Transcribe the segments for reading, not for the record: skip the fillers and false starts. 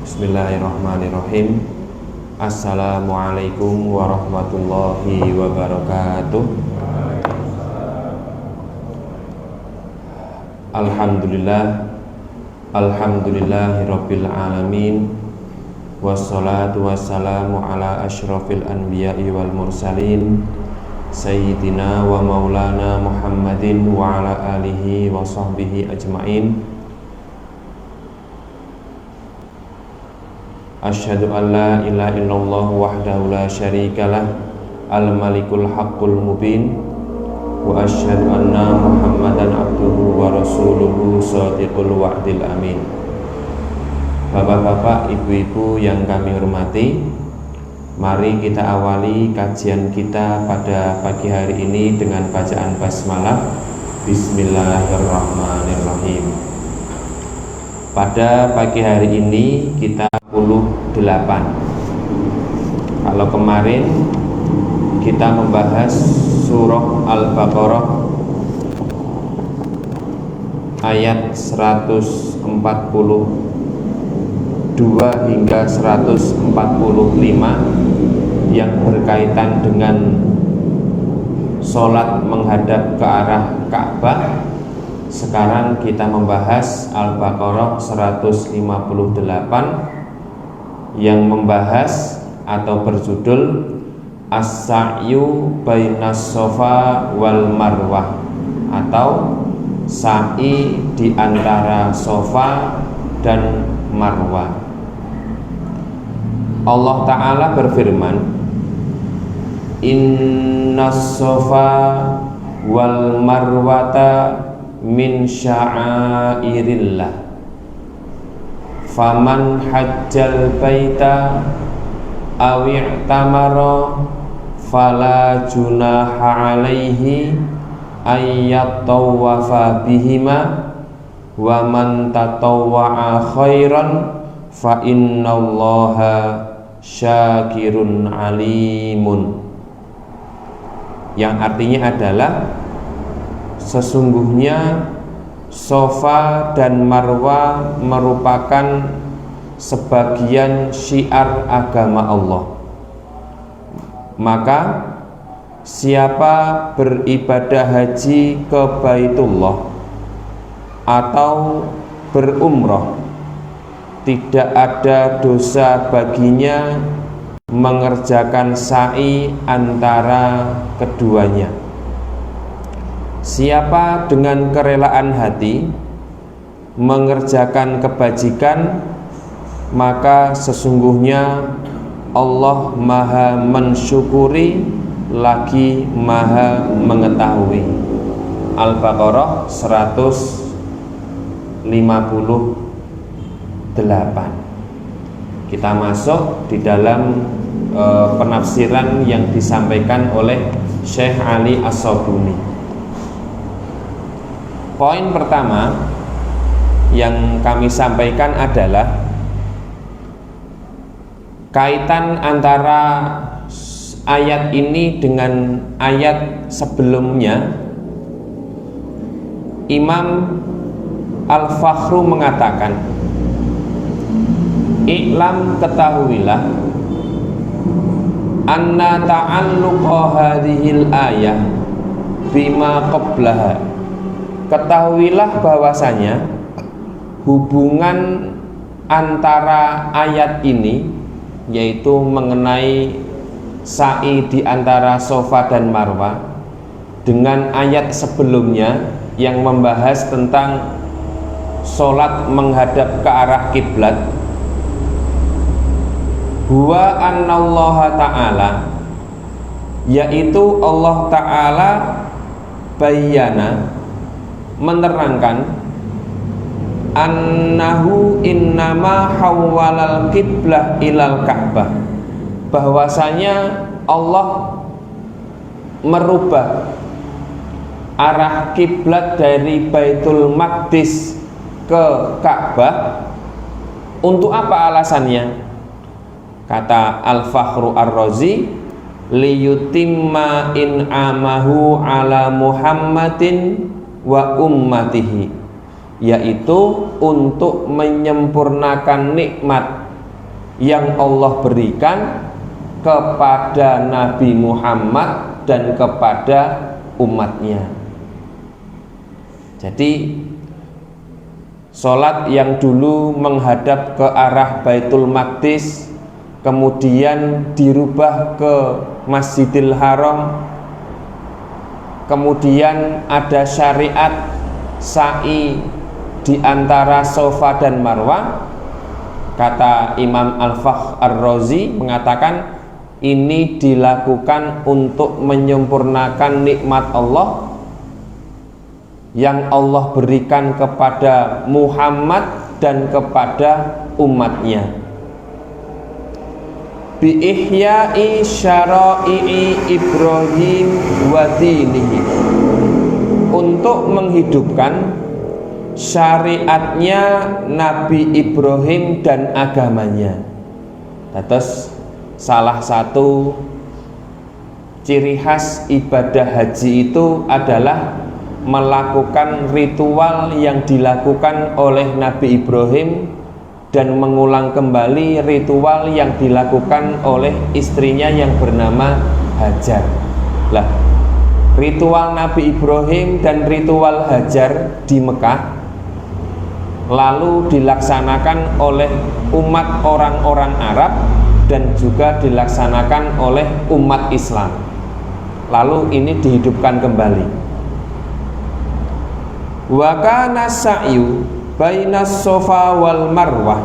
Bismillahirrahmanirrahim. Assalamualaikum warahmatullahi wabarakatuh. Alhamdulillahirabbil alamin. Wassalatu wassalamu ala asyrafil anbiya'i wal mursalin Sayyidina wa maulana Muhammadin wa ala alihi wa sahbihi ajma'in. Asyhadu an la ilaha illallah wahdahu la syarikalah al-malikul haqqul mubin wa asyhadu anna Muhammadan abduhu wa rasuluhu shadiqul wa'dil amin. Bapak-bapak, ibu-ibu yang kami hormati, mari kita awali kajian kita pada pagi hari ini dengan bacaan basmalah. Bismillahirrahmanirrahim. Pada pagi hari ini kita 48. Kalau kemarin kita membahas surah Al-Baqarah ayat 142 hingga 145 yang berkaitan dengan sholat menghadap ke arah Ka'bah. Sekarang kita membahas Al-Baqarah 158 yang membahas atau berjudul As-Sa'yu bainas Shafa wal Marwah, atau sa'i di antara Shafa dan Marwah. Allah Ta'ala berfirman, Innas Shafa wal Marwata min sya'airillah faman hajjal baita aw i'tamara fala junaha alaihi ayyatawafa bihima wa man tatawwa'a khairan fa innallaha syakirun alimun, yang artinya adalah sesungguhnya Shafa dan Marwah merupakan sebagian syiar agama Allah. Maka siapa beribadah haji ke Baitullah atau berumrah, tidak ada dosa baginya mengerjakan sa'i antara keduanya. Siapa dengan kerelaan hati mengerjakan kebajikan, maka sesungguhnya Allah maha mensyukuri lagi maha mengetahui. Al-Baqarah 158. Kita masuk di dalam penafsiran yang disampaikan oleh Syekh Ali As-Sabuni. Poin pertama yang kami sampaikan adalah kaitan antara ayat ini dengan ayat sebelumnya. Imam Al-Fakhru mengatakan, I'lam, ketahuilah, anna ta'alluqa hadhil ayah bima qablaha. Ketahuilah bahwasanya hubungan antara ayat ini, yaitu mengenai sa'i di antara Shafa dan Marwah, dengan ayat sebelumnya yang membahas tentang sholat menghadap ke arah kiblat, huwa annallaha ta'ala, yaitu Allah Ta'ala bayyana, menerangkan, annahu innama hawwalal qiblah ilal Ka'bah, bahwasanya Allah merubah arah kiblat dari Baitul Maqdis ke Ka'bah. Untuk apa alasannya? Kata Al-Fakhru Ar-Razi, liyutimma in'amahu ala Muhammadin wa ummatihi, yaitu untuk menyempurnakan nikmat yang Allah berikan kepada Nabi Muhammad dan kepada umatnya. Jadi sholat yang dulu menghadap ke arah Baitul Maqdis kemudian dirubah ke Masjidil Haram, kemudian ada syariat sa'i di antara Safa dan Marwah. Kata Imam Al-Fakhr Ar-Razi mengatakan ini dilakukan untuk menyempurnakan nikmat Allah yang Allah berikan kepada Muhammad dan kepada umatnya. Bi ihya'i syara'i Ibrahim wa dinihi, untuk menghidupkan syariatnya Nabi Ibrahim dan agamanya. Terus salah satu ciri khas ibadah haji itu adalah melakukan ritual yang dilakukan oleh Nabi Ibrahim dan mengulang kembali ritual yang dilakukan oleh istrinya yang bernama Hajar. Lah, ritual Nabi Ibrahim dan ritual Hajar di Mekah lalu dilaksanakan oleh umat orang-orang Arab dan juga dilaksanakan oleh umat Islam. Lalu ini dihidupkan kembali. Wa kana sa'yu bainas Safa wal Marwah,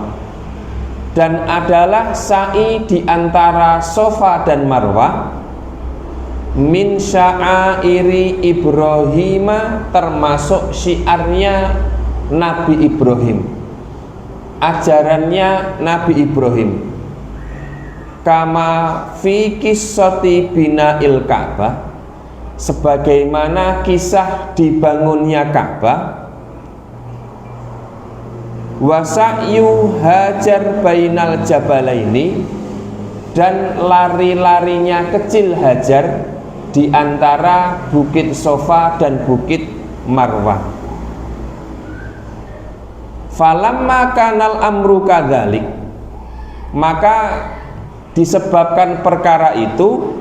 dan adalah sa'i di antara Safa dan Marwah min sya'airi Ibrahim, termasuk syiarnya Nabi Ibrahim, ajarannya Nabi Ibrahim. Kama fi qissati bina'il Ka'bah, sebagaimana kisah dibangunnya Ka'bah. Wa sa'yu Hajar bainal jabalaini, dan lari-larinya kecil Hajar di antara bukit Safa dan bukit Marwah. Falamma kanal amru kadzalik, maka disebabkan perkara itu,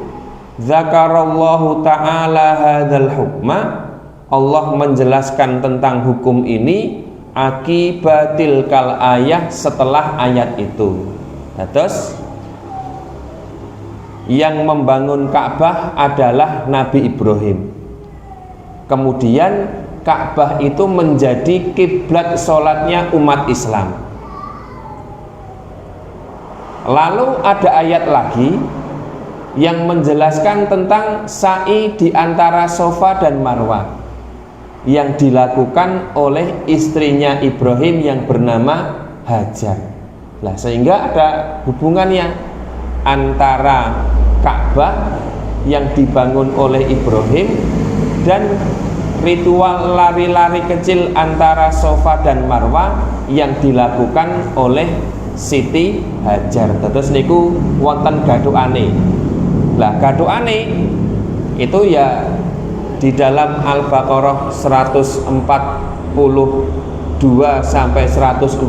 zakarallahu ta'ala hadzal hukma, Allah menjelaskan tentang hukum ini akibatil kal ayah, setelah ayat itu. Terus yang membangun Ka'bah adalah Nabi Ibrahim. Kemudian Ka'bah itu menjadi kiblat sholatnya umat Islam. Lalu ada ayat lagi yang menjelaskan tentang sa'i di antara Safa dan Marwah yang dilakukan oleh istrinya Ibrahim yang bernama Hajar. Nah, sehingga ada hubungannya antara Ka'bah yang dibangun oleh Ibrahim dan ritual lari-lari kecil antara Safa dan Marwah yang dilakukan oleh Siti Hajar. Terus niku wonten gaduane. Lah gaduane itu ya di dalam Al-Baqarah 142 sampai 145,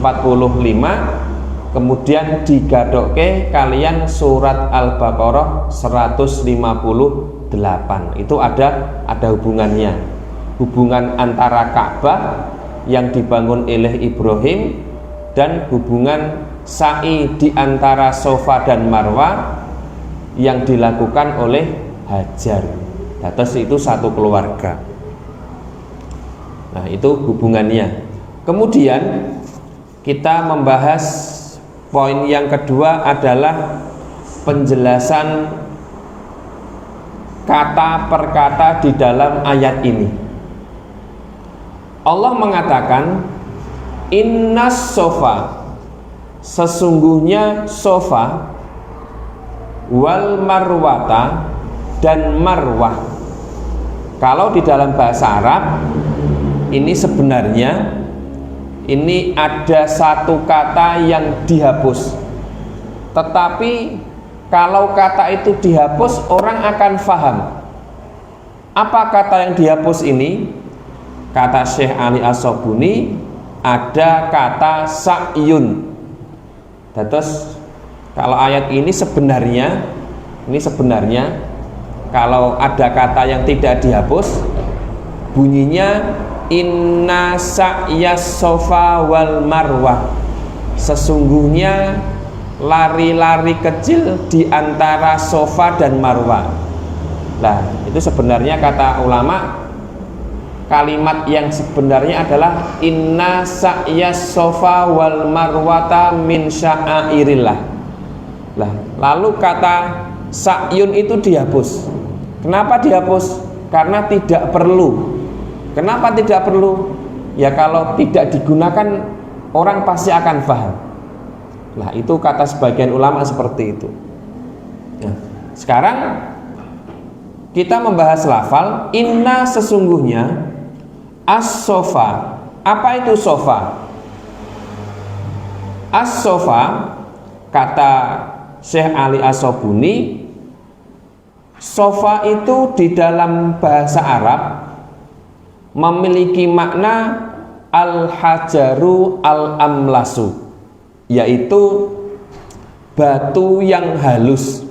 kemudian digadokke kalian surat Al-Baqarah 158. Itu ada hubungannya. Hubungan antara Ka'bah yang dibangun oleh Ibrahim dan hubungan sa'i di antara Safa dan Marwah yang dilakukan oleh Hajar. Terus itu satu keluarga. Nah, itu hubungannya. Kemudian kita membahas poin yang kedua adalah penjelasan kata per kata di dalam ayat ini. Allah mengatakan innas sofa, sesungguhnya Safa, wal marwata, dan Marwah. Kalau di dalam bahasa Arab ini sebenarnya ini ada satu kata yang dihapus, tetapi kalau kata itu dihapus orang akan faham. Apa kata yang dihapus ini? Kata Syekh Ali As-Sabuni, ada kata sa'yun. Terus Kalau ayat ini sebenarnya kalau ada kata yang tidak dihapus, bunyinya inna sa'yas sofa wal marwah. Sesungguhnya lari-lari kecil di antara sofa dan marwah. Nah, itu sebenarnya kata ulama, kalimat yang sebenarnya adalah inna sa'yas sofa wal marwata min sya'airillah. Nah, lalu kata sa'yun itu dihapus. Kenapa dihapus? Karena tidak perlu. Kenapa tidak perlu? Ya kalau tidak digunakan orang pasti akan paham. Nah, itu kata sebagian ulama seperti itu. Nah, sekarang kita membahas lafal inna, sesungguhnya as-sofa. Apa itu sofa? As-sofa, kata Syekh Ali As-Sobuni, sofa itu di dalam bahasa Arab memiliki makna al-hajaru al-amlasu, yaitu batu yang halus.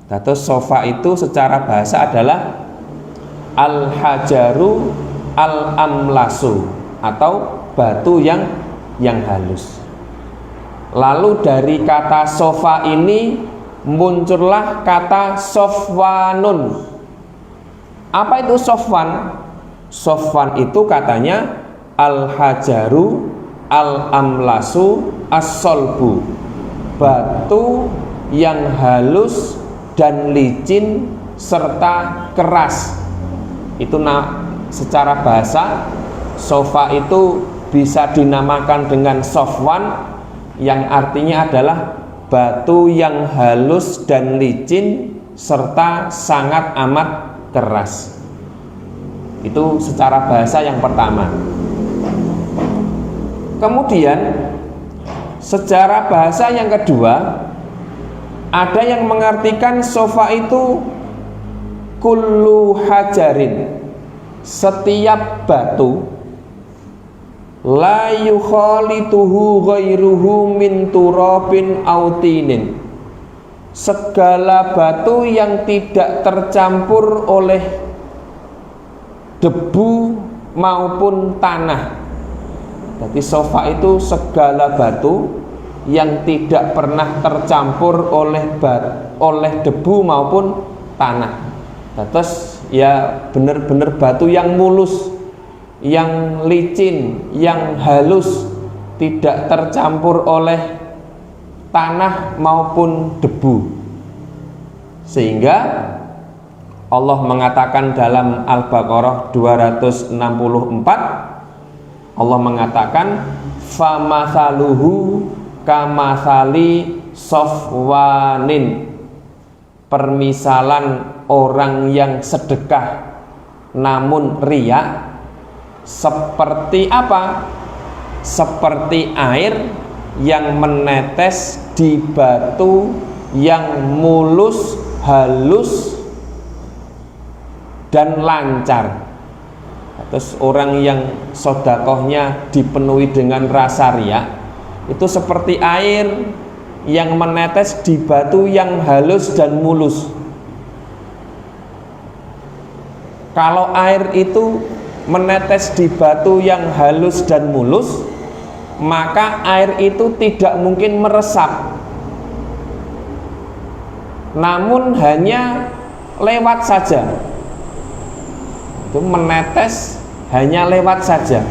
Terus sofa itu secara bahasa adalah al-hajaru al-amlasu, atau batu yang halus. Lalu dari kata sofa ini muncullah kata sofwanun. Apa itu sofwan? Sofwan itu katanya al-hajaru al-amlasu as-solbu, batu yang halus dan licin serta keras. Itu secara bahasa sofa itu bisa dinamakan dengan sofwan, yang artinya adalah batu yang halus dan licin serta sangat amat keras. Itu secara bahasa yang pertama. Kemudian secara bahasa yang kedua, ada yang mengartikan sofa itu kullu hajarin, setiap batu, la yukhalituhu ghairuhu min turabin autinin, segala batu yang tidak tercampur oleh debu maupun tanah. Jadi sofa itu segala batu yang tidak pernah tercampur oleh debu maupun tanah. Terus ya benar-benar batu yang mulus, yang licin, yang halus, tidak tercampur oleh tanah maupun debu. Sehingga Allah mengatakan dalam Al-Baqarah 264, Allah mengatakan famathaluhu kamathali sofwanin, permisalan orang yang sedekah namun riya seperti apa? Seperti air yang menetes di batu yang mulus, halus dan lancar. Terus orang yang sodakohnya dipenuhi dengan rasa riya, itu seperti air yang menetes di batu yang halus dan mulus. Kalau air itu menetes di batu yang halus dan mulus, maka air itu tidak mungkin meresap, namun hanya lewat saja. Itu menetes hanya lewat saja.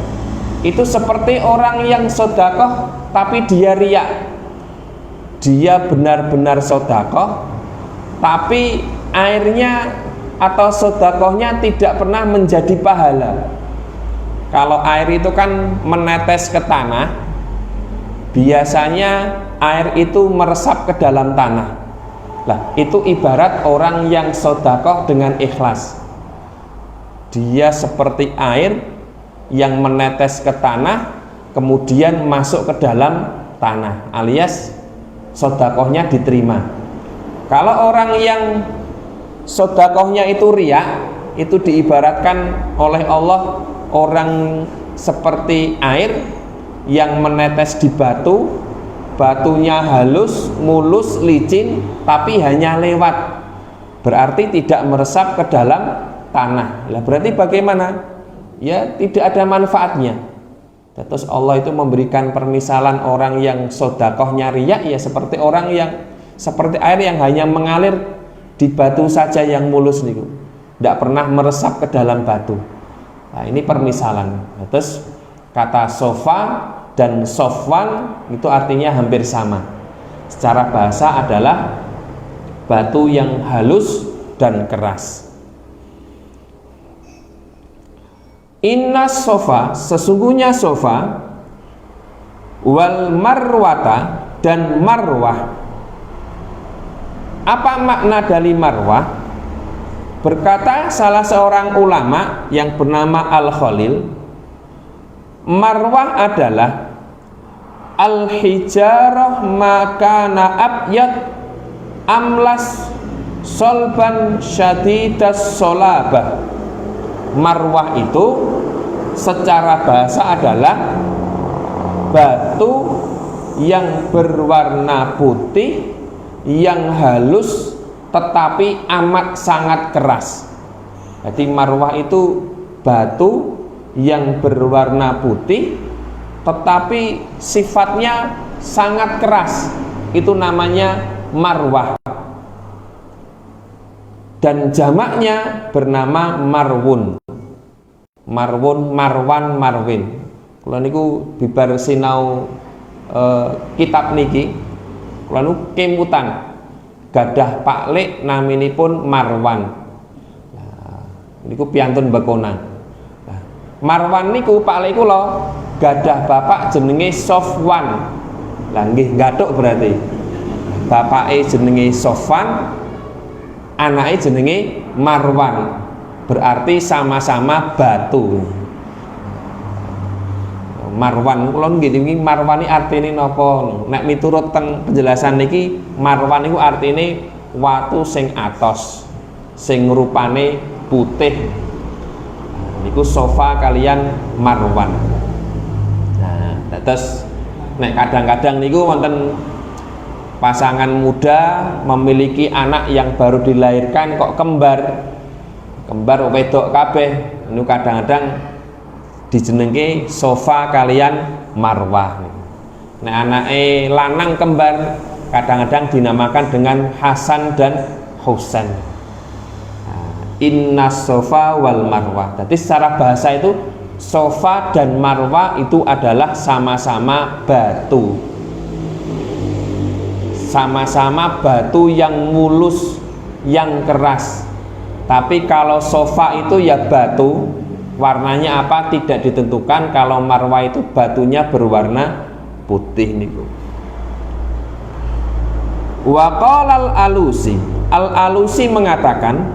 Itu seperti orang yang sodakoh tapi dia riya. Dia benar-benar sodakoh, tapi airnya atau sodakohnya tidak pernah menjadi pahala. Kalau air itu kan menetes ke tanah, biasanya air itu meresap ke dalam tanah. Lah, itu ibarat orang yang sodakoh dengan ikhlas. Dia seperti air yang menetes ke tanah kemudian masuk ke dalam tanah, alias sodakohnya diterima. Kalau orang yang sodakohnya itu riya, itu diibaratkan oleh Allah orang seperti air yang menetes di batu batunya halus, mulus, licin, tapi hanya lewat, berarti tidak meresap ke dalam tanah. Lah berarti bagaimana? Ya tidak ada manfaatnya. Terus Allah itu memberikan permisalan orang yang sodakohnya riya, ya seperti orang yang seperti air yang hanya mengalir di batu saja yang mulus niku, tidak pernah meresap ke dalam batu. Nah ini permisalan. Terus kata sofa dan sofwan itu artinya hampir sama. Secara bahasa adalah batu yang halus dan keras. Inna sofa, sesungguhnya sofa, wal marwata, dan marwah. Apa makna dari marwah? Berkata salah seorang ulama yang bernama Al-Khalil, marwah adalah al-hijarah makana abyad amlas solban syadidas solabah. Marwah itu secara bahasa adalah batu yang berwarna putih, yang halus tetapi amat sangat keras. Jadi marwah itu batu yang berwarna putih tetapi sifatnya sangat keras. Itu namanya marwah. Dan jamaknya bernama marwun. Marwun, marwan, marwin. Kula niku bibar sinau kitab niki, kula niku kemutan gadah paklik naminipun Marwan. Nah, niku piantun bekonan. Nah, Marwan niku paklik kula gadah bapak jenenge Sofwan. Lah nggih gathuk berarti. Bapake jenenge Sofwan, anake jenenge Marwan. Berarti sama-sama batu. Marwan kula nggih marwan iki artine napa? Nek miturut teng penjelasan niki marwan iku artine watu sing atos, sing rupane putih. Niku sofa kalian marwan. Nah, terus nek kadang-kadang niku wonten pasangan muda memiliki anak yang baru dilahirkan kok kembar wedok kabeh, niku kadang-kadang dijenengke sofa kalian marwah. Nek anake lanang kembar kadang-kadang dinamakan dengan Hasan dan Husain. Inna sofa wal marwah. Jadi secara bahasa itu sofa dan marwah itu adalah sama-sama batu. Sama-sama batu yang mulus, yang keras. Tapi kalau sofa itu ya batu, warnanya apa tidak ditentukan. Kalau marwah itu batunya berwarna putih niku. Wa qala al-Alusi mengatakan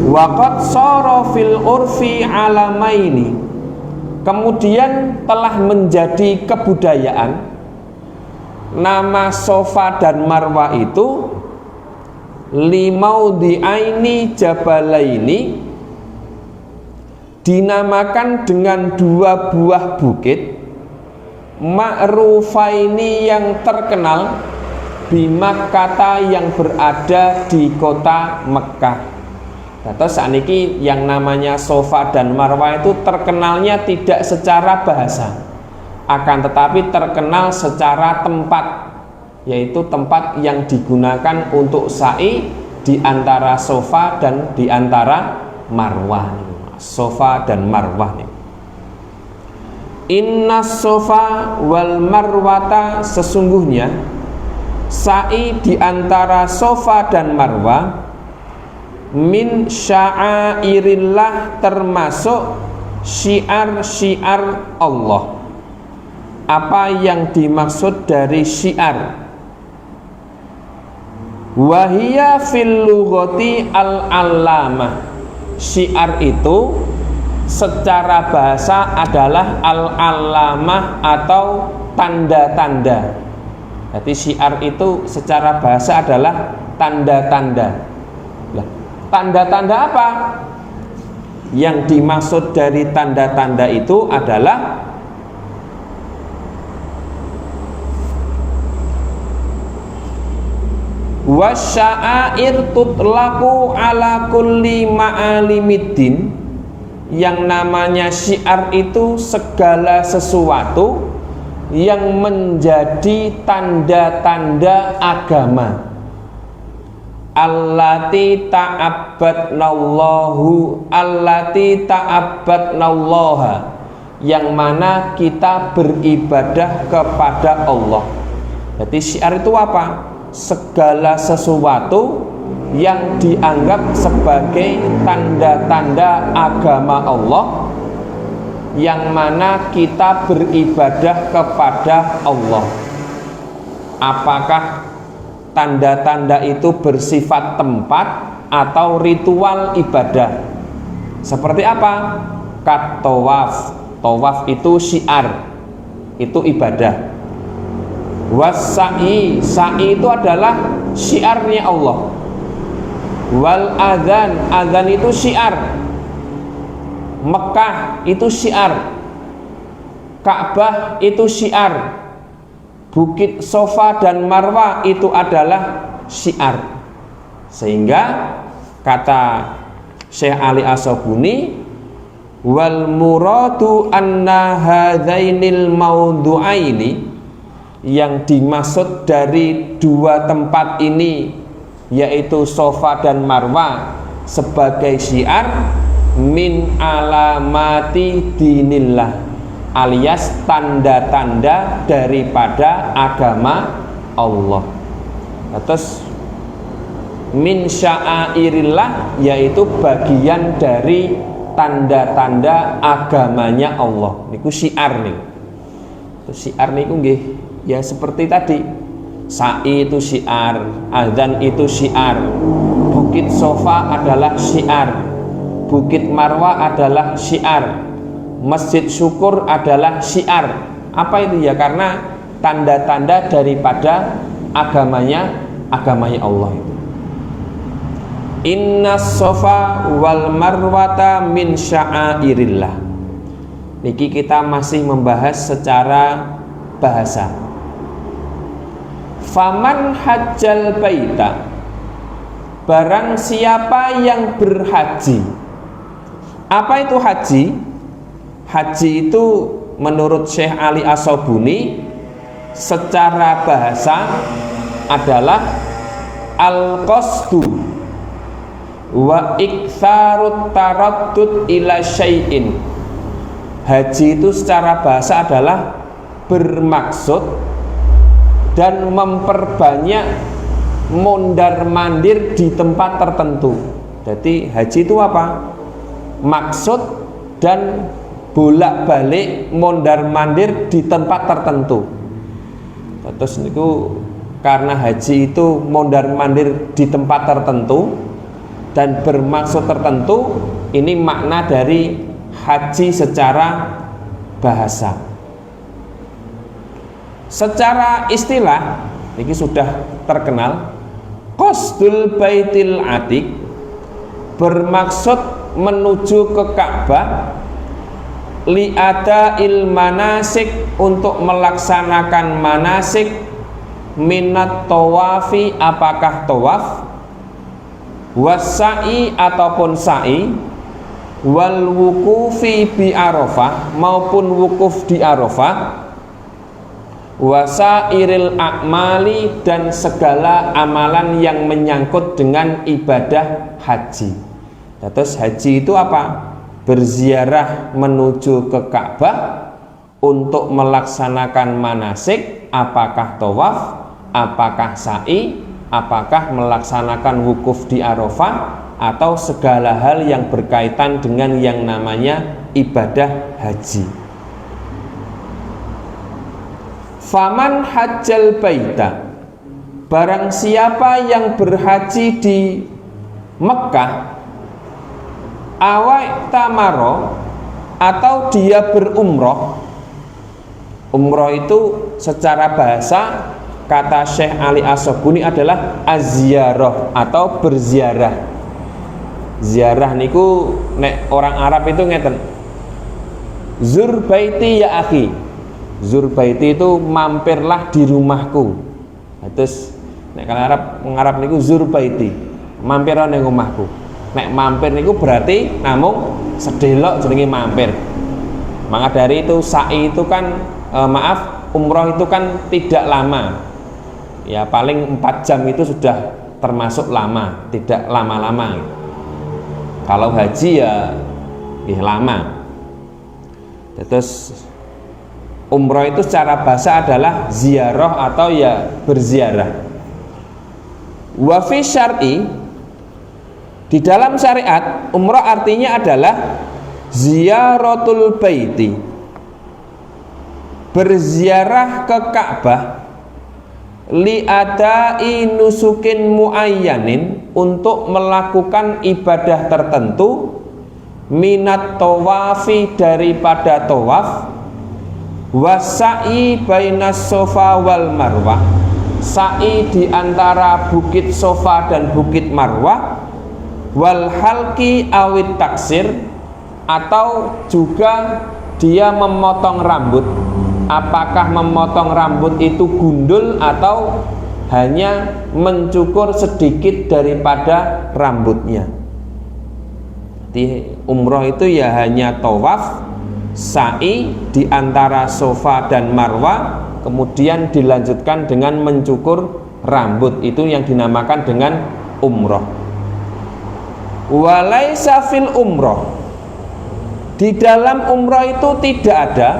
waqad sara fil urfi alamaini, kemudian telah menjadi kebudayaan nama sofa dan marwah itu limaudhi'aini jabalaini, dinamakan dengan dua buah bukit ma'rufaini yang terkenal bimakkata yang berada di kota Mekah. Terus saniki yang namanya sofa dan marwah itu terkenalnya tidak secara bahasa, akan tetapi terkenal secara tempat, yaitu tempat yang digunakan untuk sa'i di antara sofa dan di antara marwah. Sofa dan marwah nih. Inna sofa wal marwata, sesungguhnya sa'i di antara sofa dan marwah min sya'airillah, termasuk syiar-syiar Allah. Apa yang dimaksud dari syiar? Wahia fil lughati al-allamah. Syiar itu secara bahasa adalah al-allamah atau tanda-tanda. Jadi syiar itu secara bahasa adalah tanda-tanda. Tanda-tanda apa? Yang dimaksud dari tanda-tanda itu adalah Wasya'air tutlaqu ala kulli ma'alimiddin. Yang namanya syiar itu segala sesuatu yang menjadi tanda-tanda agama. Allati ta'abbadnallaha, yang mana kita beribadah kepada Allah. Jadi syiar itu apa? Segala sesuatu yang dianggap sebagai tanda-tanda agama Allah, yang mana kita beribadah kepada Allah. Apakah tanda-tanda itu bersifat tempat atau ritual ibadah? Seperti apa? Kat tawaf. Tawaf itu syiar, itu ibadah. Was-sa'i, sa'i itu adalah syiarnya Allah. Wal adzan, adzan itu syiar. Mekah itu syiar. Ka'bah itu syiar. Bukit Sofa dan Marwah itu adalah syiar. Sehingga kata Syekh Ali As-Sabuni, wal muradu anna hadzainil maudu'aini, yang dimaksud dari dua tempat ini yaitu Sofa dan Marwah sebagai syiar, min alamati dinillah, alias tanda-tanda daripada agama Allah. Terus min sya'airillah, yaitu bagian dari tanda-tanda agamanya Allah. Niku syiar nih. Syiar niku nggih ya seperti tadi. Sa'i itu syiar, adzan itu syiar, Bukit Sofa adalah syiar, Bukit Marwah adalah syiar, Masjid Syukur adalah syiar. Apa itu ya? Karena tanda-tanda daripada agamanya Allah itu. Inna Sofa wal Marwata min sya'airillah. Niki kita masih membahas secara bahasa. Faman hajjal baita, barang siapa yang berhaji. Apa itu haji? Haji itu menurut Syekh Ali As-Sabuni secara bahasa adalah al-qasdu wa iktsarut taraddud ila syai'in. Haji itu secara bahasa adalah bermaksud dan memperbanyak mondar-mandir di tempat tertentu. Jadi haji itu apa? Maksud dan bolak-balik mondar-mandir di tempat tertentu. Terus niku karena haji itu mondar-mandir di tempat tertentu dan bermaksud tertentu, ini makna dari haji secara bahasa. Secara istilah ini sudah terkenal, qasdul baitil atiq, bermaksud menuju ke Ka'bah, li'ada'il manasik, untuk melaksanakan manasik, minat tawafi, apakah tawaf, wassa'i ataupun sa'i, wal wukufi bi Arafah, maupun wukuf di Arafah, wasairil a'mali, dan segala amalan yang menyangkut dengan ibadah haji. Terus haji itu apa? Berziarah menuju ke Ka'bah untuk melaksanakan manasik, apakah tawaf, apakah sa'i, apakah melaksanakan wukuf di Arafah, atau segala hal yang berkaitan dengan yang namanya ibadah haji. Faman hajjal baita, barang siapa yang berhaji di Mekah, awai tamaro, atau dia berumroh. Umroh itu secara bahasa kata Syekh Ali As-Sabuni adalah az-ziyarah atau berziarah. Ziarah niku nek orang Arab itu ngeten, zur baiti ya akhi. Zur baiti itu mampirlah di rumahku. Terus Nek kalau Arab niku zur baiti, mampir ning omahku. Nek mampir niku berarti namung sedelok jenenge mampir. Maka dari itu sa'i itu kan umroh itu kan tidak lama. Ya paling 4 jam itu sudah termasuk lama, tidak lama-lama. Kalau haji ya lama. Terus umroh itu secara bahasa adalah ziarah atau ya berziarah. Wa fi syar'i, di dalam syariat umroh artinya adalah ziyaratul baiti, berziarah ke Ka'bah, li'adai nusukin muayyanin, untuk melakukan ibadah tertentu, minat tawafi, daripada tawaf, wasa'i bainas sofa wal marwah, sa'i di antara bukit Sofa dan bukit Marwah, wal halqi awit taksir, atau juga dia memotong rambut. Apakah memotong rambut itu gundul atau hanya mencukur sedikit daripada rambutnya. Di umroh itu ya hanya tawaf, sa'i di antara Sofa dan Marwah, kemudian dilanjutkan dengan mencukur rambut. Itu yang dinamakan dengan umroh. Walaisa fil umroh, di dalam umroh itu tidak ada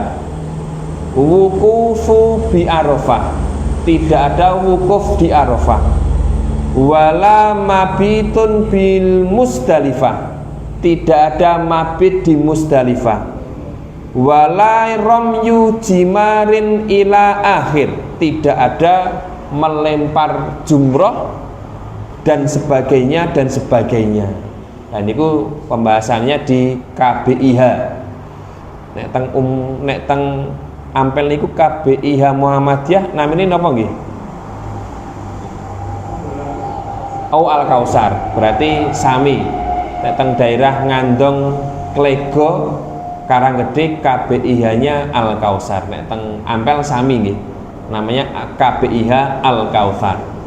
wukufu bi Arafah, tidak ada wukuf di Arafah, wala mabitun bil Musdalifah, tidak ada mabit di Musdalifah, wala ramyu jimarin ila akhir, tidak ada melempar jumroh dan sebagainya dan sebagainya. Dan itu pembahasannya di KBIH. Nek teng ampel niku KBIH Muhammadiyah namanya napa nggih? Al Kausar, berarti sami. Nek teng daerah Ngandong Klego Karanggede KBIH-nya Al Kausar. Nek teng ampel sami nggih. Namanya KBIH Al Kausar.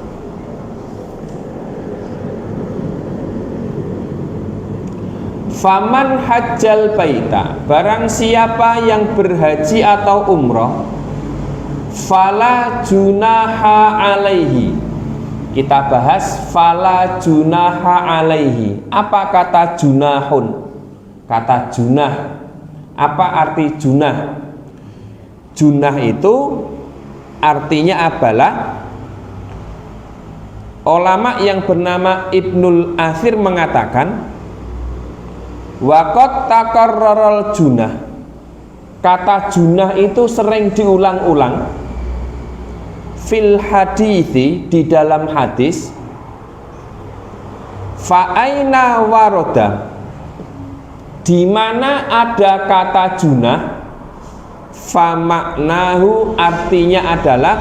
Faman hajjal baita, barang siapa yang berhaji atau umroh, fala junaha alaihi. Kita bahas fala junaha alaihi. Apa kata junahun? Kata junah, apa arti junah? Junah itu artinya adalah, ulama yang bernama Ibnul Athir mengatakan, waqad takarraral junah, kata junah itu sering diulang-ulang fil hadithi, di dalam hadis, fa aina waroda, di mana ada kata junah, fa maknahu artinya adalah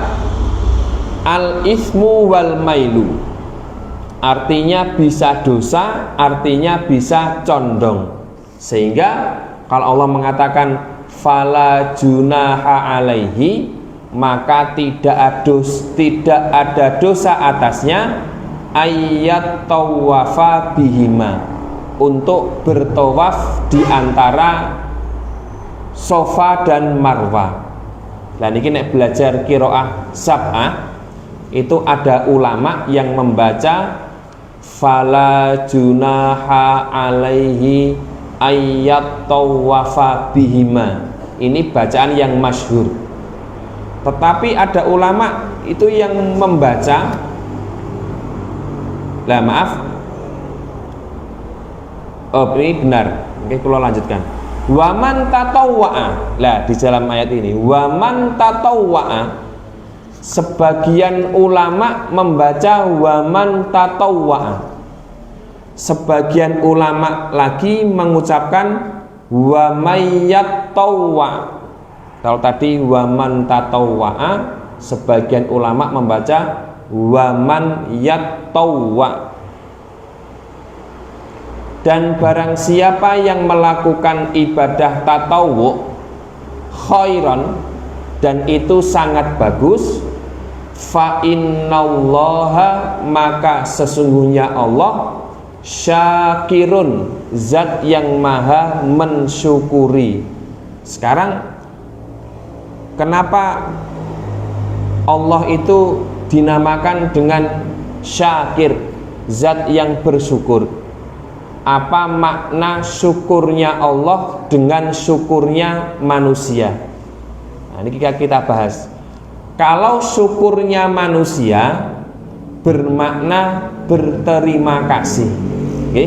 al ismu wal mailu, artinya bisa dosa, artinya bisa condong. Sehingga kalau Allah mengatakan fala junaha alaihi, maka tidak ada dosa atasnya ayat tawafa bihima, untuk bertawaf di antara Sofa dan Marwah. Dan ini nek belajar qiraah sab'ah, itu ada ulama yang membaca fala junaha alaihi ayat tawafa bihima. Ini bacaan yang masyhur. Tetapi ada ulama itu yang membaca, ini benar. Oke, kalau lanjutkan. Waman tatawwa'a. Lah di dalam ayat ini waman tatawwa'a, sebagian ulama membaca waman tatawwa'a, sebagian ulama lagi mengucapkan wa mayyat tawwa. Kalau tadi waman tatawwa'a, sebagian ulama membaca waman yat tawwa. Dan barang siapa yang melakukan ibadah tatawwu khairan, dan itu sangat bagus, fa innallaha, maka sesungguhnya Allah syakirun, zat yang maha mensyukuri. Sekarang kenapa Allah itu dinamakan dengan syakir, zat yang bersyukur? Apa makna syukurnya Allah dengan syukurnya manusia? Nah, ini kita bahas. Kalau syukurnya manusia bermakna berterima kasih. Oke?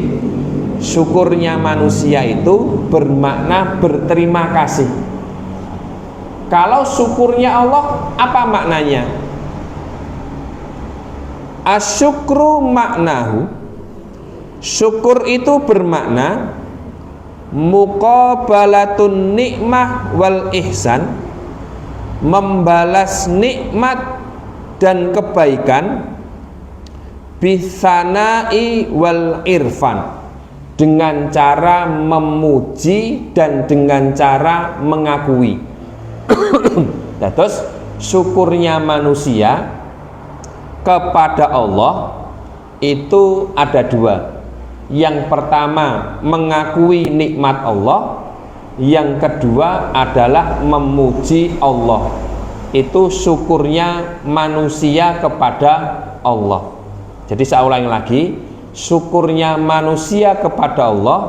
Syukurnya manusia itu bermakna berterima kasih. Kalau syukurnya Allah, apa maknanya? Asyukru maknahu, syukur itu bermakna muqabalatun nikmah wal ihsan, membalas nikmat dan kebaikan, bisanai wal irfan, dengan cara memuji dan dengan cara mengakui. Terus syukurnya manusia kepada Allah itu ada dua. Yang pertama mengakui nikmat Allah, yang kedua adalah memuji Allah. Itu syukurnya manusia kepada Allah. Jadi saya ulangi lagi, syukurnya manusia kepada Allah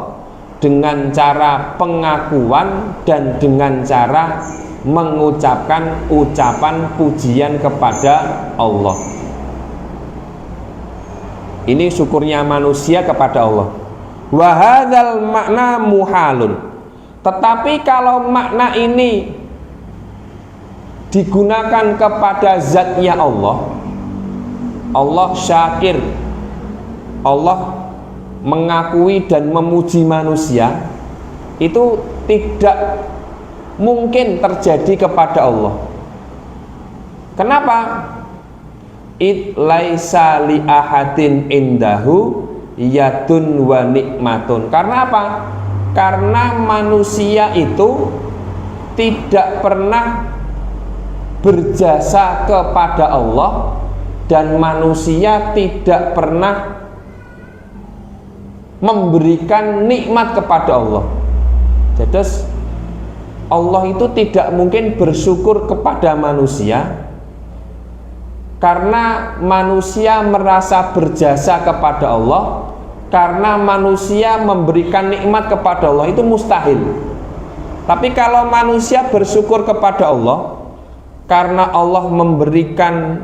dengan cara pengakuan dan dengan cara mengucapkan ucapan pujian kepada Allah. Ini syukurnya manusia kepada Allah. Wa hadzal makna muhalun. Tetapi kalau makna ini digunakan kepada zatnya Allah, Allah syakir, Allah mengakui dan memuji manusia, itu tidak mungkin terjadi kepada Allah. Kenapa? It laisa li ahadin indahu yadun wa nikmatun. Karena apa? Karena manusia itu tidak pernah berjasa kepada Allah, dan manusia tidak pernah memberikan nikmat kepada Allah. Jadi Allah itu tidak mungkin bersyukur kepada manusia, karena manusia merasa berjasa kepada Allah, karena manusia memberikan nikmat kepada Allah, itu mustahil. Tapi kalau manusia bersyukur kepada Allah karena Allah memberikan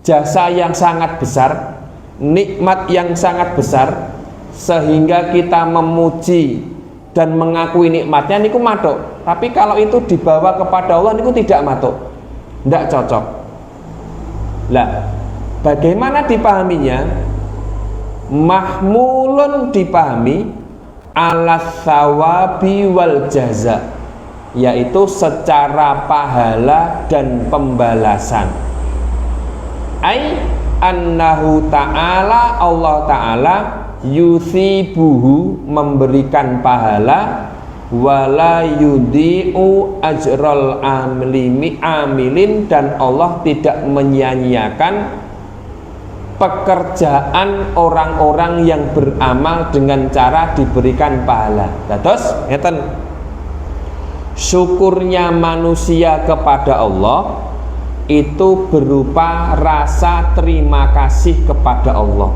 jasa yang sangat besar, nikmat yang sangat besar, sehingga kita memuji dan mengakui nikmatnya, niku matuk. Tapi kalau itu dibawa kepada Allah, niku tidak matuk, tidak cocok. Lah, bagaimana dipahaminya? Mahmulun dipahami alas sawabi wal jaza, yaitu secara pahala dan pembalasan. Ai annahu ta'ala, Allah ta'ala yusibuhu, memberikan pahala, wala yudhi'u ajral amilin, dan Allah tidak menyia-nyiakan pekerjaan orang-orang yang beramal dengan cara diberikan pahala. Terus ngeten, syukurnya manusia kepada Allah itu berupa rasa terima kasih kepada Allah.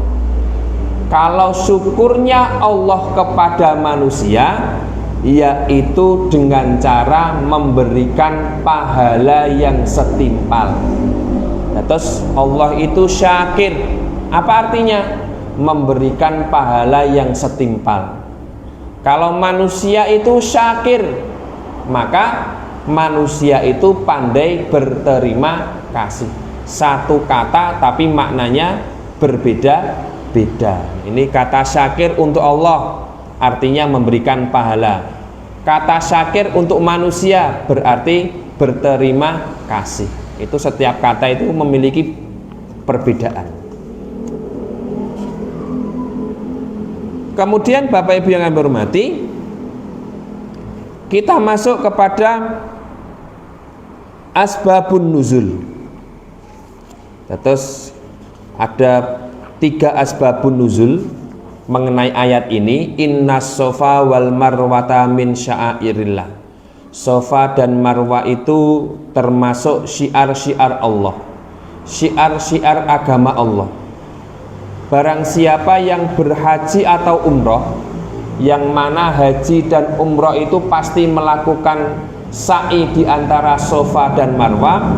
Kalau syukurnya Allah kepada manusia, yaitu dengan cara memberikan pahala yang setimpal. Terus Allah itu syakir. Apa artinya? Memberikan pahala yang setimpal. Kalau manusia itu syakir, maka manusia itu pandai berterima kasih. Satu kata tapi maknanya berbeda-beda. Ini kata syakir untuk Allah, artinya memberikan pahala. Kata syakir untuk manusia berarti berterima kasih. Itu setiap kata itu memiliki perbedaan. Kemudian Bapak Ibu yang kami hormati, kita masuk kepada asbabun nuzul. Terus ada 3 asbabun nuzul mengenai ayat ini. Innas sofa wal marwata min sya'airillah. Sofa dan marwah itu termasuk syiar-syiar Allah, syiar-syiar agama Allah. Barang siapa yang berhaji atau umroh, yang mana haji dan umroh itu pasti melakukan sa'i di antara sofa dan marwah,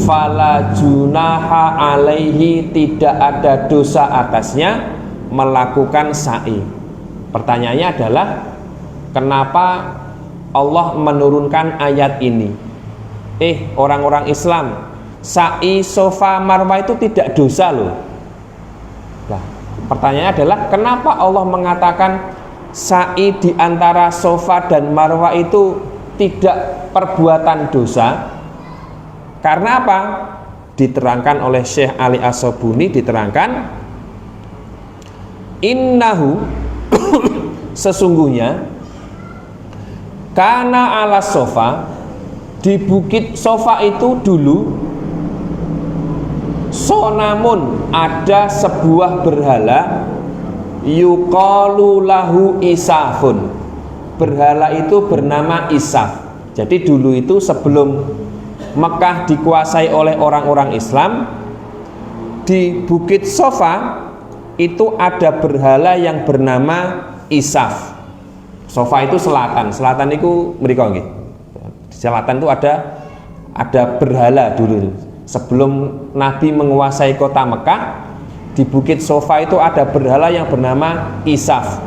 fala junaha alaihi, tidak ada dosa atasnya melakukan sa'i. Pertanyaannya adalah, kenapa Allah menurunkan ayat ini? Orang-orang Islam, sa'i sofa marwah itu tidak dosa loh. Nah, pertanyaannya adalah, kenapa Allah mengatakan sa'i di antara sofa dan marwah itu tidak perbuatan dosa? Karena apa? Diterangkan oleh Syekh Ali As-Sobuni, diterangkan, innahu sesungguhnya kana ala sofa, di bukit sofa itu dulu, sonamun, ada sebuah berhala, yuqalu lahu isafun, berhala itu bernama Isaf. Jadi dulu itu sebelum Mekah dikuasai oleh orang-orang Islam, di bukit sofa itu ada berhala yang bernama Isaf. Sofa itu selatan itu mriko nggih. Di selatan itu ada berhala dulu. Sebelum Nabi menguasai kota Mekah, di bukit sofa itu ada berhala yang bernama Isaf.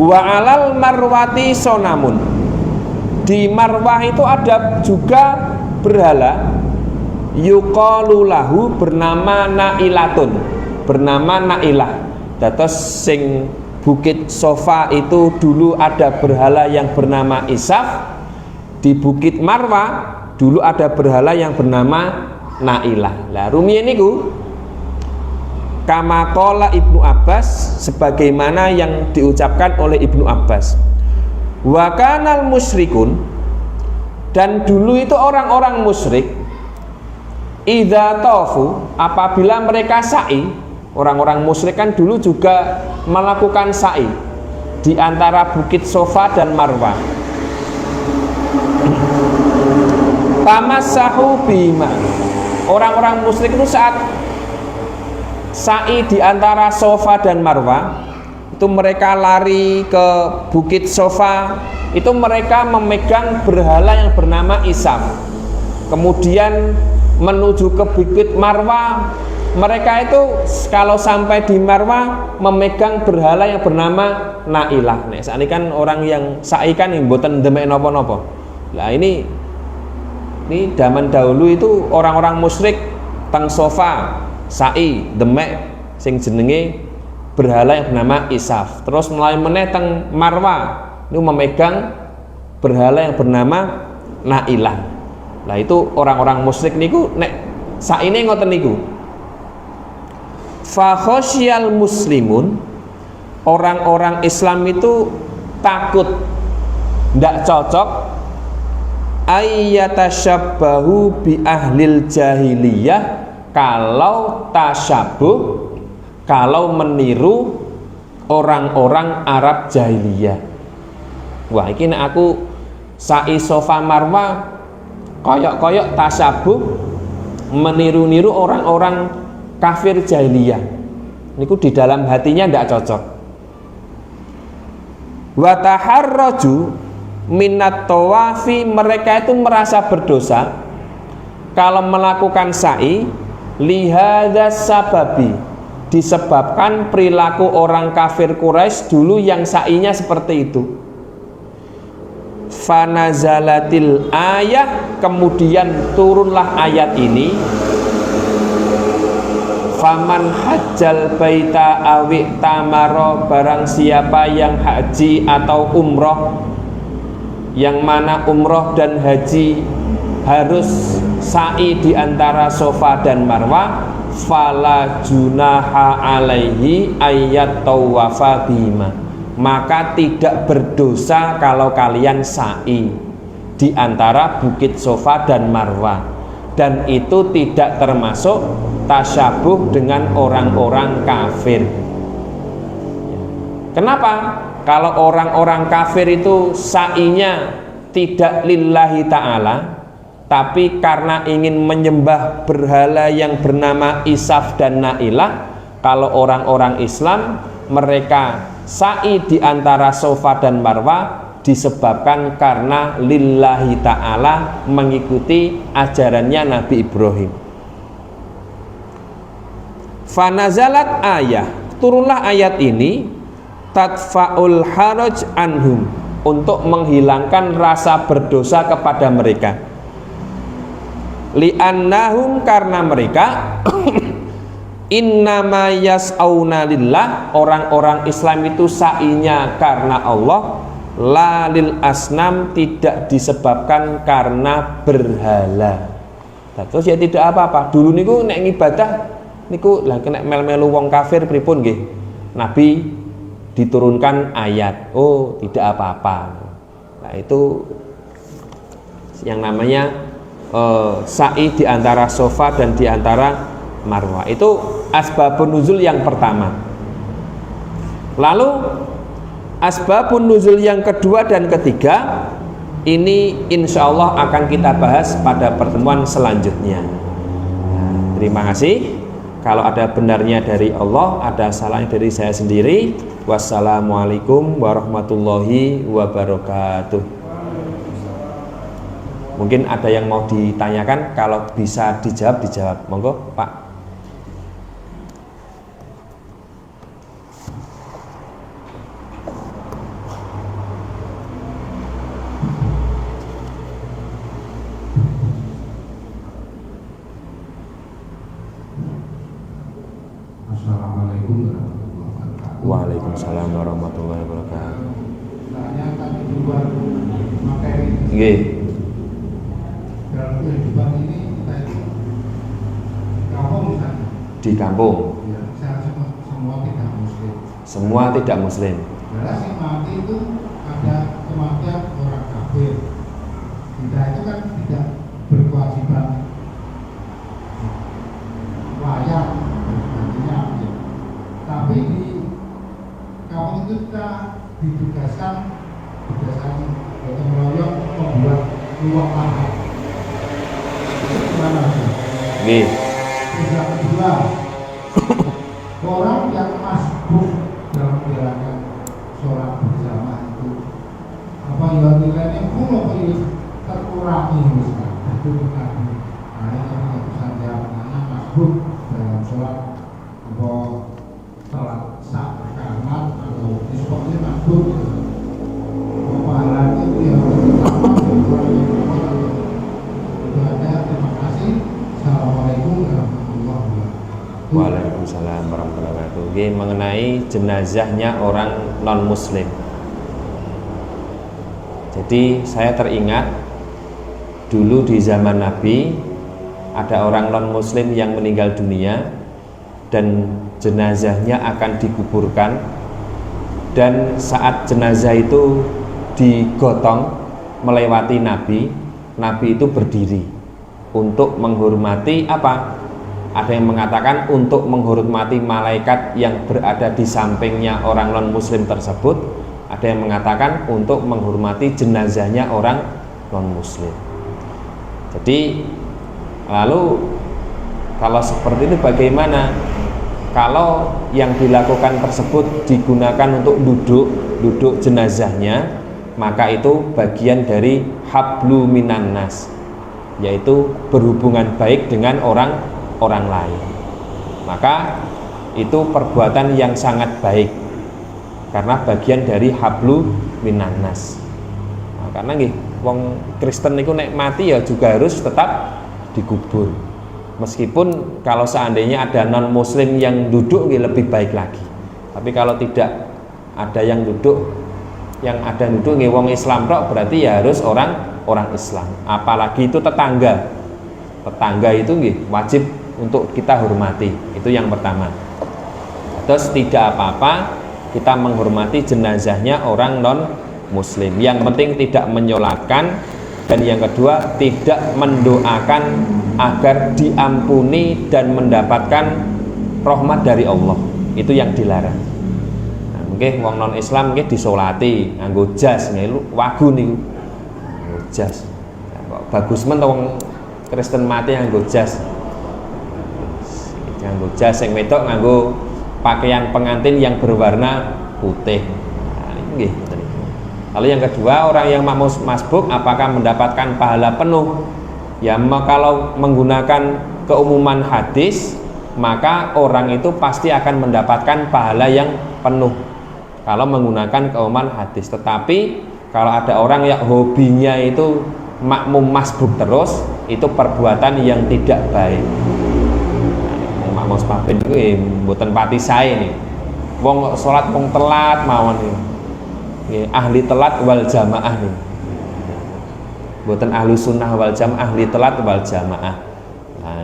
Wa alal marwati sonamun, di marwah itu ada juga berhala, yuqalu lahu, bernama Nailatun, bernama Nailah. Dados sing bukit sofa itu dulu ada berhala yang bernama Isaf, di bukit marwah dulu ada berhala yang bernama Nailah. Lah rumiyin niku kama qala Ibnu Abbas, sebagaimana yang diucapkan oleh Ibnu Abbas. Wa kanal musyrikun, dan dulu itu orang-orang musyrik, idza tafu, apabila mereka sa'i. Orang-orang musyrik kan dulu juga melakukan sa'i di antara bukit sofa dan marwah. Tamassahu bima, orang-orang musyrik itu saat sa'i di antara sofa dan marwah, itu mereka lari ke bukit sofa, itu mereka memegang berhala yang bernama Isaf. Kemudian menuju ke bukit marwah, mereka itu kalau sampai di marwah memegang berhala yang bernama Nailah. Nah, saat ini kan orang yang sa'i kan yang mboten demek napa-napa. Lah ini zaman dahulu itu orang-orang musyrik teng sofa sa'i demek sing jenenge berhala yang bernama Isaf. Terus mulai meneh teng marwah itu memegang berhala yang bernama Nailah. Lah itu orang-orang musyrik niku nek saine ngoten niku. Fa khosyal muslimun, orang-orang Islam itu takut, ndak cocok, ayyatashabbahu bi ahlil jahiliyah, kalau tasyabuh, kalau meniru orang-orang Arab jahiliyah. Wah, ini aku sa'i sofa marwah koyok-koyok tasyabuh, meniru-niru orang-orang kafir jahiliyah. Niku di dalam hatinya tidak cocok. Wa taharraju minat tawafi, mereka itu merasa berdosa kalau melakukan sa'i, lihadza sababi, disebabkan perilaku orang kafir Quraisy dulu yang sa'inya seperti itu. Fanazalatil ayah, kemudian turunlah ayat ini. Faman hajjal baita awi tamaro, barang siapa yang haji atau umroh, yang mana umroh dan haji harus sa'i di antara sofa dan marwah, fala junaha alaihi ayat tawafa bima, maka tidak berdosa kalau kalian sa'i di antara bukit sofa dan marwah. dan itu tidak termasuk tasyabuh dengan orang-orang kafir. Kenapa? Kalau orang-orang kafir itu sa'inya tidak lillahi ta'ala, tapi karena ingin menyembah berhala yang bernama Isaf dan Nailah. Kalau orang-orang Islam, mereka sa'i di antara Safa dan Marwah disebabkan karena lillahi ta'ala, mengikuti ajarannya Nabi Ibrahim. Fanazalat ayah, turunlah ayat ini, tadfa'ul haraj anhum, untuk menghilangkan rasa berdosa kepada mereka. Li'annahum, karena mereka innama yas'auna lillah, orang-orang Islam itu sa'inya karena Allah, lalil asnam, tidak disebabkan karena berhala. Terus ya tidak apa-apa. Dulu niku nek ngibadah niku lah kena mel-melu wong kafir pripun nggih. Nabi diturunkan ayat. Oh, tidak apa-apa. Nah, itu yang namanya sa'i di antara Safa dan di antara Marwah. Itu asbabun nuzul yang pertama. Lalu asbabun nuzul yang kedua dan ketiga ini insya Allah akan kita bahas pada pertemuan selanjutnya. Nah, terima kasih. Kalau ada benarnya dari Allah, ada salahnya dari saya sendiri. Wassalamualaikum warahmatullahi wabarakatuh. Mungkin ada yang mau ditanyakan, kalau bisa dijawab, dijawab. Monggo Pak. Waalaikumsalam warahmatullahi wabarakatuh. Nggih. Dalam kehidupan ini kita itu kampung misalnya. Di kampung. Ya, semua tidak muslim. Semua tidak muslim. Karena si mati itu ada kematian orang kafir. Kita itu kan tidak berkewajiban layak nantinya. Tapi di kampung itu kita ditugaskan gotong royong membuat ruang lahan. Itu gimana sih? Nggih. Yang kedua, orang yang masbuk dalam menjalankan sholat berjamaah itu apa ya nilainya pun apa ya terkurangi misalnya itu tadi. Nah ini yang bisa jawab karena masbuk dalam sholat apa sholat sah berkamat atau disebutnya masbuk pahalanya itu yang pertama orang yang berbuat itu ada. Terima kasih. Assalamualaikum warahmatullahi wabarakatuh. Waalaikumsalam warahmatullahi wabarakatuh. Oke, mengenai jenazahnya orang non muslim. Jadi saya teringat dulu di zaman Nabi ada orang non muslim yang meninggal dunia dan jenazahnya akan dikuburkan, dan saat jenazah itu digotong melewati Nabi, Nabi itu berdiri untuk menghormati apa? Ada yang mengatakan untuk menghormati malaikat yang berada di sampingnya orang non muslim tersebut. Ada yang mengatakan untuk menghormati jenazahnya orang non muslim. Jadi lalu kalau seperti itu bagaimana? Kalau yang dilakukan tersebut digunakan untuk duduk jenazahnya, maka itu bagian dari hablu minan nas, yaitu berhubungan baik dengan orang lain. Maka itu perbuatan yang sangat baik karena bagian dari hablu minan nas. Nah, karena nggih wong Kristen niku nek mati ya juga harus tetap dikubur. Meskipun kalau seandainya ada non muslim yang duduk nggih lebih baik lagi. Tapi kalau tidak ada yang duduk, yang ada yang duduk nggih wong Islam tok, berarti ya harus orang Islam. Apalagi itu tetangga. Tetangga itu nggih wajib untuk kita hormati. Itu yang pertama. Terus tidak apa-apa kita menghormati jenazahnya orang non muslim. Yang penting tidak menyolatkan Dan yang kedua, tidak mendoakan agar diampuni dan mendapatkan rahmat dari Allah. Itu yang dilarang. Nah, mungkin wong non Islam mungkin disolati nganggo jas, ngelu wagu niku. Jas. Nah, kok bagus men wong Kristen mati nganggo jas. Nganggo jas, sing wedok nganggo pakaian pengantin yang berwarna putih. Nah, ini nggih. Lalu yang kedua, orang yang masbuk apakah mendapatkan pahala penuh? Ya, kalau menggunakan keumuman hadis, maka orang itu pasti akan mendapatkan pahala yang penuh kalau menggunakan keumuman hadis. Tetapi kalau ada orang yang hobinya itu makmum masbuk terus, itu perbuatan yang tidak baik. Makmum masbuk itu mboten pati sae nih. Wong salat wong telat mawon nih. Ahli telat wal jamaah nih, buatan ahli sunnah wal jamaah, ahli telat wal jamaah. Nah,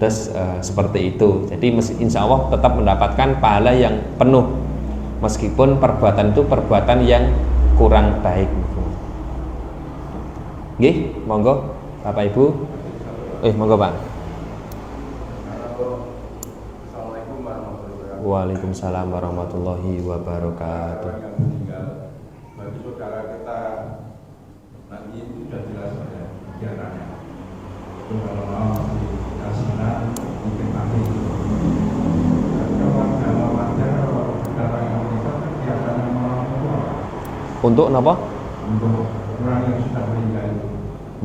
terus seperti itu. Jadi insya Allah tetap mendapatkan pahala yang penuh meskipun perbuatan itu perbuatan yang kurang baik. Nggih, monggo Bapak Ibu. Monggo Pak. Waalaikumsalam warahmatullahi wabarakatuh. Bagi saudara kita nanti itu sudah jelas ya kegiatannya. Itu kalau mau dikasihkan mungkin nanti. Kalau warga saudara yang menikah kegiatan orang tua. Untuk apa? Untuk orang yang sudah meninggal itu.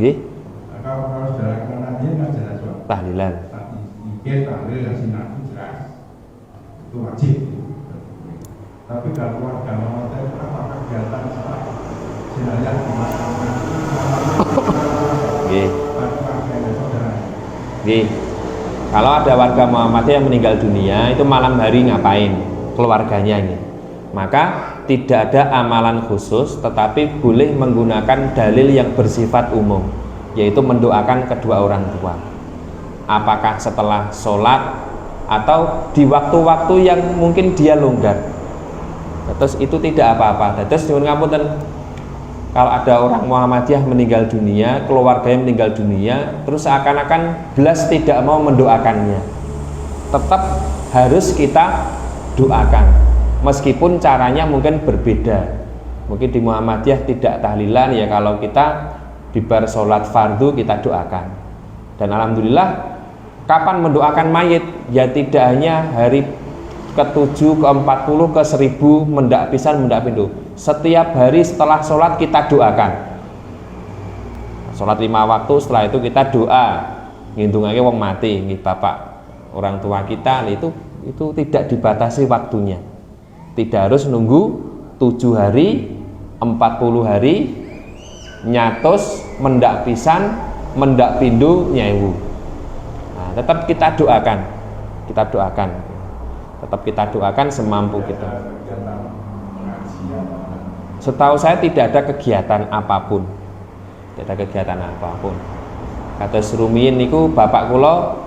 Nggih. Kalau saudara kita nanti nggak jelas Pak. Tahlilan. Tahlil kasih nanti jelas. Itu wajib. Tapi kalau warga meminta apa kegiatan setelah jenazah dimakamkan? Nggih. Nggih. Kalau ada warga Muhammadiyah yang meninggal dunia, itu malam hari ngapain? Keluarganya ini. Maka tidak ada amalan khusus, tetapi boleh menggunakan dalil yang bersifat umum, yaitu mendoakan kedua orang tua. Apakah setelah sholat atau di waktu-waktu yang mungkin dia longgar. Terus itu tidak apa-apa. Terus nyuwun ngapunten, kalau ada orang Muhammadiyah meninggal dunia, keluarganya meninggal dunia, terus seakan-akan belas tidak mau mendoakannya, tetap harus kita doakan, meskipun caranya mungkin berbeda. Mungkin di Muhammadiyah tidak tahlilan, ya kalau kita bibar sholat fardu kita doakan. Dan alhamdulillah, kapan mendoakan mayit? Ya tidak hanya hari ke-7, ke-40, ke-1000 mendak pisan mendak pindu. Setiap hari setelah sholat kita doakan. Sholat 5 waktu, setelah itu kita doa. Ngitungake wong mati, nggih bapak orang tua kita, itu tidak dibatasi waktunya. Tidak harus nunggu 7 hari, 40 hari nyatos mendak pisan, mendak pindu nyewu. Nah, tetap kita doakan. Tetap kita doakan semampu kita. Setahu saya tidak ada kegiatan apapun. Kata Serumiyin niku bapak kula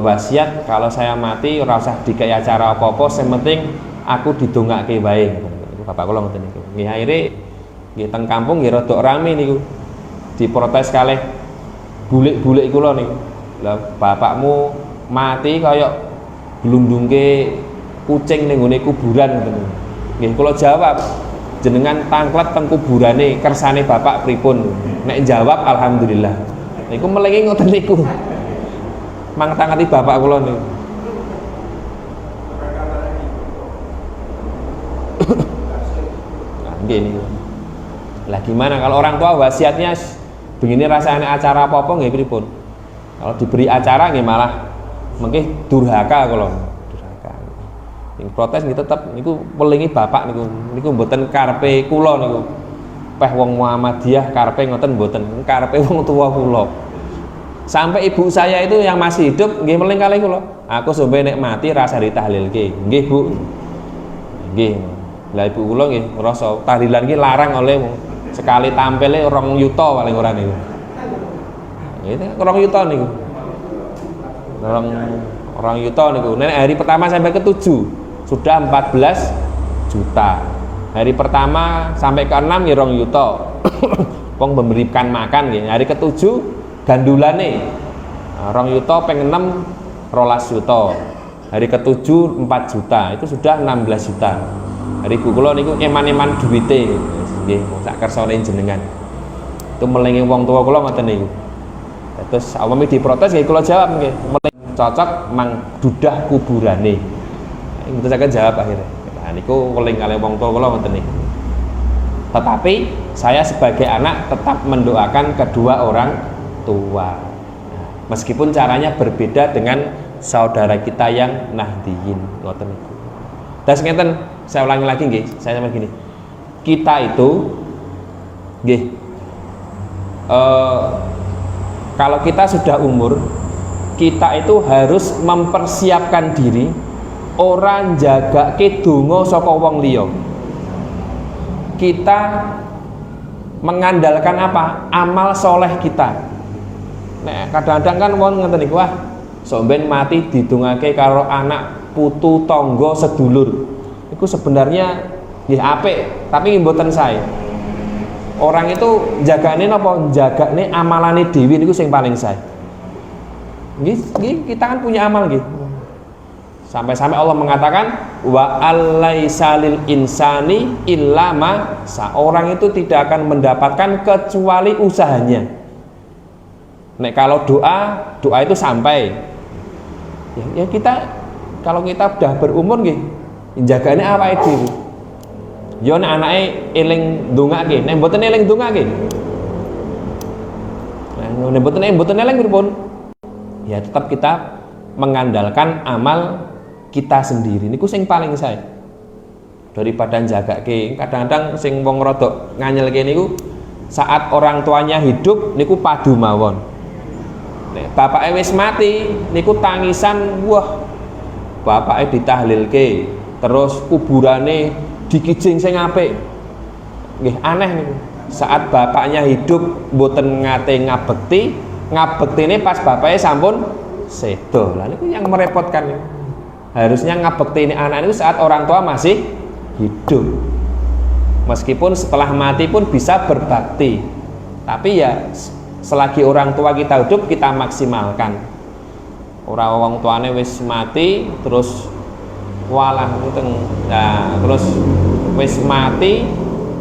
wasiat kalau saya mati ora usah dikai acara apa-apa, sing penting aku didongake wae. Niku bapak kula ngoten niku. Nggih akhire nggih teng kampung nggih rada rame niku. Diprotes kalih bulik-bulik kula niku. Lah bapakmu mati kaya glundungke kucing ning gone kuburan ngoten. Nggih kula jawab, jenengan tangklet teng kuburane kersane bapak pripun? Nek jawab alhamdulillah. Niku melengi ngoten niku. Mangtangati bapak kula niku. Nah, nggih niku. Lah gimana kalau orang tua wasiatnya begini rasanya acara apa-apa nggih pripun? Kalau diberi acara nggih malah mungkin durhaka kalau durhaka. Yang protes nggih tetep niku welingi bapak niku mboten karepe kula niku. Peh wong Muhammadiyah karepe ngoten mboten, karepe wong tua kula. Sampai ibu saya itu yang masih hidup nggih meling kalih kula. Aku sampe nek mati rasa ditahlilke. Nggih, Bu. Nggih. Lah ibu kula nggih ngrasa tahlilan iki larang oleh sekali tampile 2 yuta paling ora niku. Itu 2 yuta niku. Orang yuta niku. Nek hari pertama sampai ke-7 sudah 14 juta. Hari pertama sampai ke-6 ya 2 yuta. wong memberikan makan nggih. Hari ketujuh gandulane 2 yuta ping 6 12 yuta. Hari ketujuh 4 juta, itu sudah 16 juta. Hari kula niku eman-eman duwite nggih, sak kersane jenengan. Itu melengi wong tua kula ngoten niku. Terus awame diprotes nggih kula jawab nggih, cocok mang dudah kuburane. Itu saya jawab akhirnya. Nah niku weling kali wong tua kula ngoten niku. Tetapi saya sebagai anak tetap mendoakan kedua orang tua. Meskipun caranya berbeda dengan saudara kita yang Nahdiyin ngoten niku. Terus ngeten, saya ulangi lagi nggih, saya sama gini. Kita itu nggih kalau kita sudah umur, kita itu harus mempersiapkan diri orang jaga donga saka wong liya. Kita mengandalkan apa? Amal soleh kita. Nah, kadang-kadang kan wong ngeten niku, wah, somben mati didongake karo anak putu tangga sedulur. Iku sebenarnya nggih apik, tapi mboten sae. Orang itu jagane napa? Jagane amalane dhewe niku sing paling sae. Nggih, kita kan punya amal nggih. Sampai-sampai Allah mengatakan wa alaisa lil insani illa ma sa. Orang itu tidak akan mendapatkan kecuali usahanya. Nek kalau doa itu sampai. Ya kita kalau kita udah berumur nggih, jagane awake dhewe. Ya nek anake eling ndongake, nek mboten eling ndongake. Nah, nek mboten eling pripun? Ya tetap kita mengandalkan amal kita sendiri niku sing paling sae daripada jagake. Kadang-kadang sing wong rada nganyelke niku saat orang tuanya hidup niku padu mawon. Nek bapake wis mati niku tangisan, wah bapake ditahlilke terus kuburane dikijing sing apik. Nggih aneh niku. Saat bapaknya hidup mboten ngate ngabektine pas bapaknya sampun sedo. Lah niku yang merepotkan niku. Harusnya ngabekti ini anak itu saat orang tua masih hidup. Meskipun setelah mati pun bisa berbakti. Tapi ya selagi orang tua kita hidup kita maksimalkan. Orang tuane wis mati terus walah nguteng. Nah, terus wis mati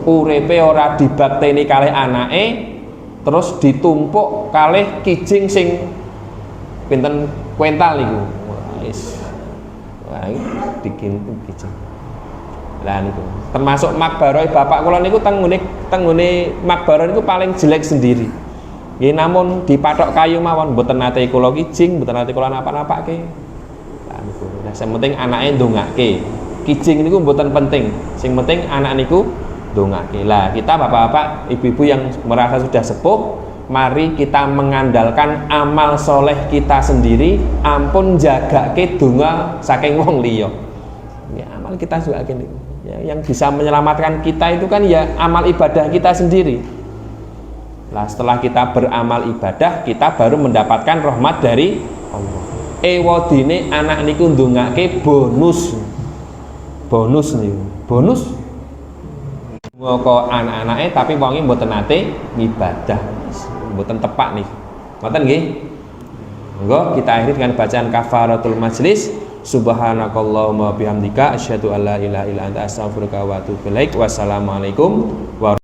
uripe ora dibakteni kalih anake, terus ditumpuk kalih kijing sing pinten kuental iku. Wis bikin kijing. Lah niku termasuk makbarah bapak kula niku teng ngene makbarah niku paling jelek sendiri. Nggih namun dipatok kayu mawon mboten nate kula kijing, mboten nate kula napa-napake. Lah niku. Nah, sing penting anake ndongake. Kijing niku mboten penting. Sing penting anak niku ndongake. Lah kita bapak-bapak, ibu-ibu yang merasa sudah sepuh, mari kita mengandalkan amal soleh kita sendiri, ampun jagake donga saking wong liya. Ya, amal kita juga gini. Ya, yang bisa menyelamatkan kita itu kan ya amal ibadah kita sendiri. Nah, setelah kita beramal ibadah, kita baru mendapatkan rahmat dari Allah. Ewadine anak niku ndongake bonus niku. Bonus. Moko anak-anake tapi wonge mboten nate ngibadah. Mboten tepak nih. Ngoten nggih. Monggo kita akhiri dengan bacaan kafaratul majlis. Subhanakallahumma bihamdika asyhadu alla ilaha illa anta astaghfiruka wa atubu ilaik. Wassalamualaikum warahmatullahi wabarakatuh.